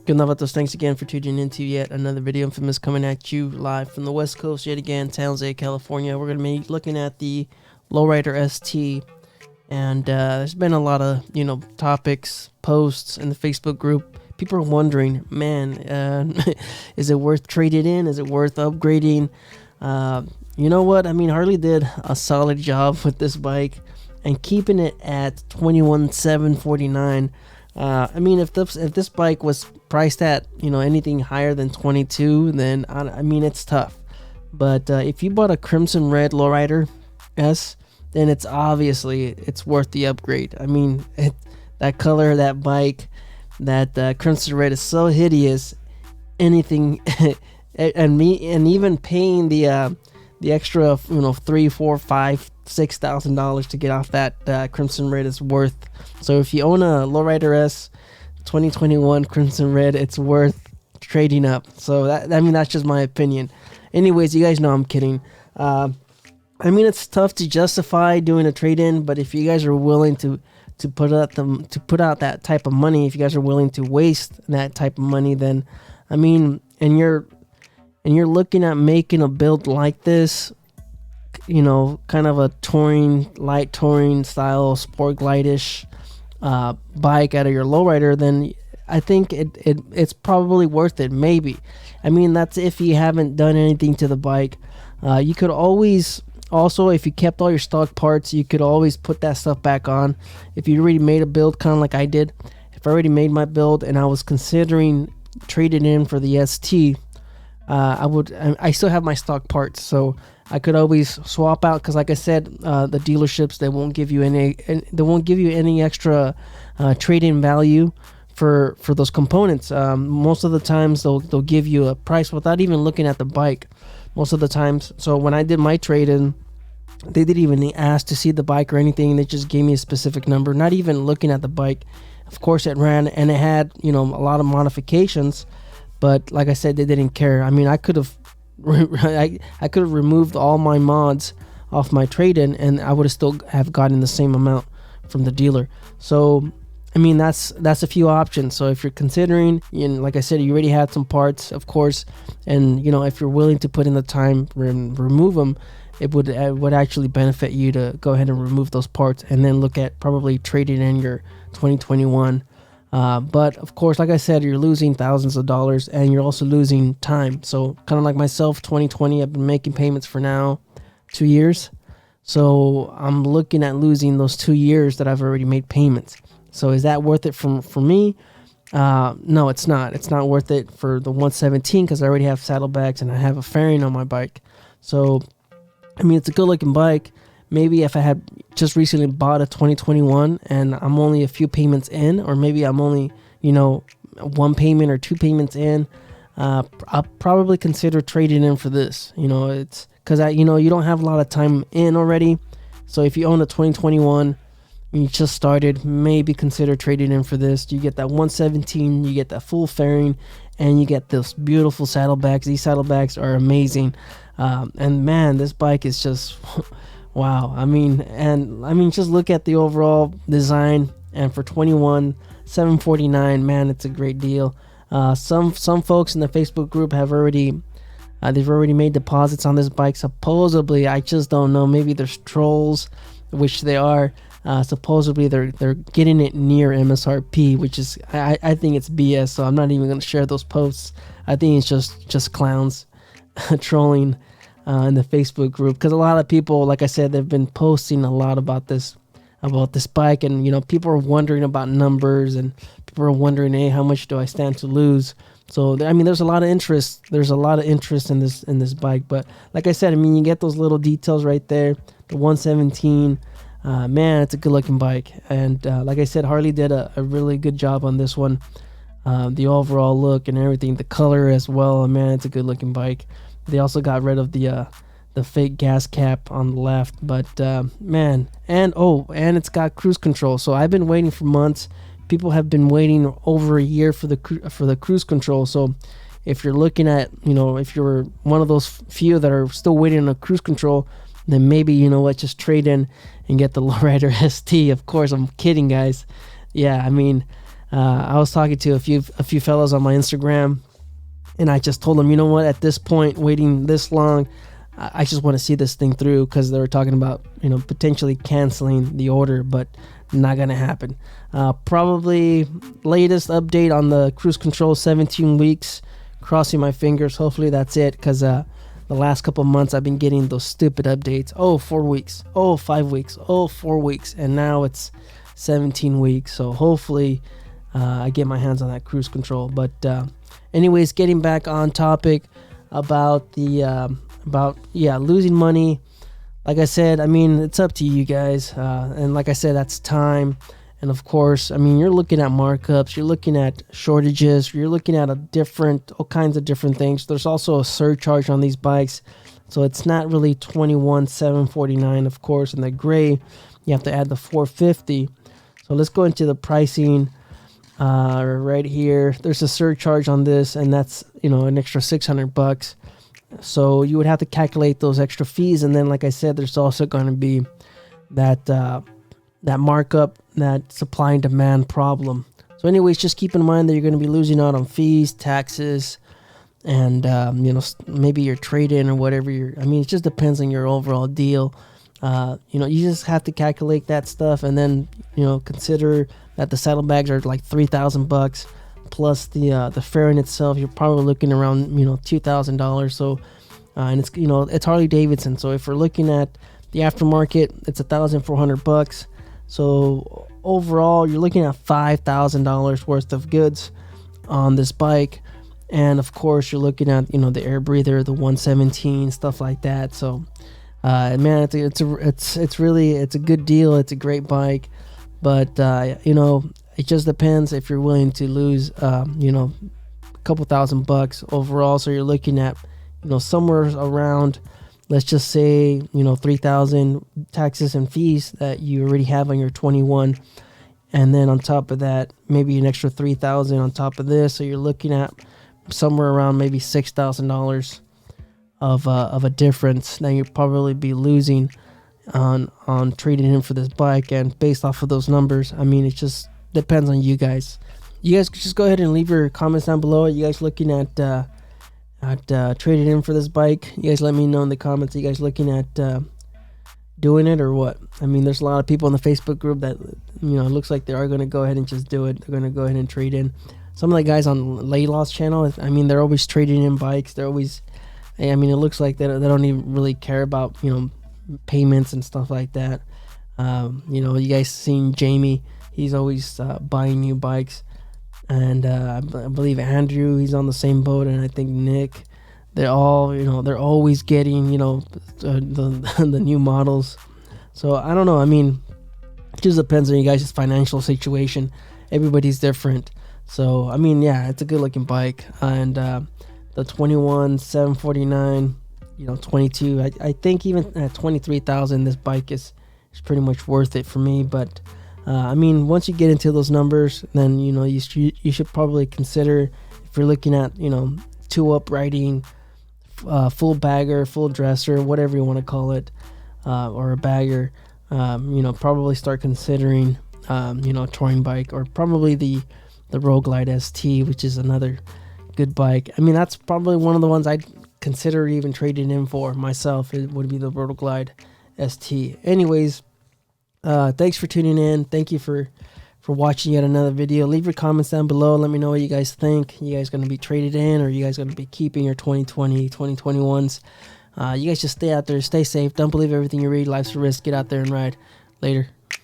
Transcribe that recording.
Good enough with those. Thanks again for tuning into yet another video. Infamous coming at you live from the West Coast yet again, San Jose, California. We're going to be looking at the Lowrider ST. And there's been a lot of, topics, posts in the Facebook group. People are wondering, man, is it worth trading in? Is it worth upgrading? You know what? I mean, Harley did a solid job with this bike and keeping it at $21,749. I mean, if this bike was priced at, anything higher than 22, then I mean, it's tough. But if you bought a crimson red Lowrider S, then it's worth the upgrade. I mean, that color, that bike, that crimson red is so hideous. Anything, and even paying the extra, $3,000, $4,000, $5,000, $6,000 to get off that crimson red is worth. So if you own a Lowrider S 2021 crimson red, it's worth trading up. So that's just my opinion. Anyways, you guys know I'm kidding. I mean, it's tough to justify doing a trade-in, but if you guys are willing to put out that type of money, if you guys are willing to waste that type of money, then I mean, and you're looking at making a build like this, kind of a light touring style, sport glide-ish bike out of your Lowrider, then I think it's probably worth it. Maybe. I mean, that's if you haven't done anything to the bike. You could always. Also, if you kept all your stock parts, you could always put that stuff back on. If you already made a build, kind of like I did, if I already made my build and I was considering trading in for the ST, I still have my stock parts, so I could always swap out. Because, like I said, the dealerships, they won't give you any extra trade-in value for those components. Most of the times, they'll give you a price without even looking at the bike. Most of the times. So when I did my trade-in, they didn't even ask to see the bike or anything. They just gave me a specific number, not even looking at the bike. Of course, it ran and it had, a lot of modifications, but like I said, they didn't care. I mean, I could have removed all my mods off my trade-in, and I would have still have gotten the same amount from the dealer. So I mean, that's a few options. So if you're considering, like I said, you already had some parts, of course, and if you're willing to put in the time and remove them, it would actually benefit you to go ahead and remove those parts and then look at probably trading in your 2021. But of course, like I said, you're losing thousands of dollars and you're also losing time. So kind of like myself, 2020, I've been making payments for now 2 years. So I'm looking at losing those 2 years that I've already made payments. So is that worth it for me? No, it's not. It's not worth it for the 117 because I already have saddlebags and I have a fairing on my bike. So, I mean, it's a good looking bike. Maybe if I had just recently bought a 2021 and I'm only a few payments in, or maybe I'm only, one payment or 2 payments in, I'll probably consider trading in for this. It's because you don't have a lot of time in already. So if you own a 2021, you just started, maybe consider trading in for this. You get that 117, you get that full fairing, and you get those beautiful saddlebags. These saddlebags are amazing. And man, this bike is just wow. I mean, just look at the overall design, and for $21,749, man, it's a great deal. Some folks in the Facebook group have already they've already made deposits on this bike. Supposedly, I just don't know. Maybe there's trolls, which they are. Supposedly they're getting it near MSRP, which is I think it's BS. So I'm not even going to share those posts. I think it's just clowns trolling in the Facebook group, because a lot of people, like I said, they've been posting a lot about this bike, and people are wondering about numbers, and people are wondering, hey, how much do I stand to lose? So I mean, there's a lot of interest. There's a lot of interest in this bike. But like I said, I mean, you get those little details right there. The 117. Man, it's a good looking bike, and like I said, Harley did a really good job on this one. The overall look and everything, the color as well, man, it's a good looking bike. They also got rid of the fake gas cap on the left, but man, and it's got cruise control. So I've been waiting for months. People have been waiting over a year for the cruise control. So if you're looking at, if you're one of those few that are still waiting on a cruise control, then maybe, just trade in and get the Lowrider ST. Of course, I'm kidding, guys. Yeah, I mean, I was talking to a few fellows on my Instagram, and I just told them, you know what, at this point, waiting this long, I just want to see this thing through, because they were talking about, you know, potentially canceling the order, but not gonna happen. Probably latest update on the cruise control, 17 weeks. Crossing my fingers. Hopefully that's it, because the last couple months I've been getting those stupid updates. Oh, 4 weeks. Oh, 5 weeks. Oh, 4 weeks. And now it's 17 weeks. So hopefully I get my hands on that cruise control. But anyways, getting back on topic about the losing money. Like I said, I mean, it's up to you guys. And like I said, that's time. And of course, I mean, you're looking at markups, you're looking at shortages, you're looking at all kinds of different things. There's also a surcharge on these bikes. So it's not really $21,749, of course. In the gray, you have to add the $450. So let's go into the pricing right here. There's a surcharge on this, and that's, you know, an extra $600. So you would have to calculate those extra fees. And then, like I said, there's also going to be that markup, that supply and demand problem. So anyways, just keep in mind that you're going to be losing out on fees, taxes, and you know, maybe your trade-in or whatever. I mean, it just depends on your overall deal. You know, you just have to calculate that stuff, and then, you know, consider that the saddlebags are like $3,000 plus the fairing itself. You're probably looking around, you know, $2,000. So and it's, you know, it's Harley-Davidson. So if we're looking at the aftermarket, it's $1,400. So overall, you're looking at $5,000 worth of goods on this bike. And of course, you're looking at, you know, the air breather, the 117, stuff like that. So man, it's really a good deal. It's a great bike, but you know, it just depends if you're willing to lose you know, a couple $1,000 overall. So you're looking at, you know, somewhere around, let's just say, you know, $3,000 taxes and fees that you already have on your 21, and then on top of that, maybe an extra $3,000 on top of this. So you're looking at somewhere around maybe $6,000 of a difference that you'll probably be losing on trading in for this bike. And based off of those numbers, I mean, it just depends on you guys. You guys just go ahead and leave your comments down below. Are you guys looking at trading in for this bike? You guys let me know in the comments. Are you guys looking at doing it or what? I mean, there's a lot of people in the Facebook group that, you know, it looks like they are going to go ahead and just do it. They're going to go ahead and trade in. Some of the guys on Laylaw's channel, I mean, they're always trading in bikes. They're always, I mean, it looks like they don't even really care about, you know, payments and stuff like that. You know, you guys seen Jamie, he's always buying new bikes. And I believe Andrew, he's on the same boat, and I think Nick. They're all, you know, they're always getting, you know, the new models. So I don't know. I mean, it just depends on you guys' financial situation. Everybody's different. So I mean, yeah, it's a good looking bike. And the 21 749, you know, 22. I think even at 23,000, this bike is pretty much worth it for me. But I mean, once you get into those numbers, then, you know, you should probably consider, if you're looking at, you know, 2-up riding, full bagger, full dresser, whatever you want to call it, or a bagger, you know, probably start considering, you know, a touring bike, or probably the Road Glide ST, which is another good bike. I mean, that's probably one of the ones I'd consider even trading in for myself. It would be the Road Glide ST. Anyways, thanks for tuning in. Thank you for watching yet another video. Leave your comments down below. Let me know what you guys think. You guys going to be traded in, or you guys going to be keeping your 2020, 2021s? You guys just stay out there, stay safe. Don't believe everything you read. Life's a risk. Get out there and ride. Later.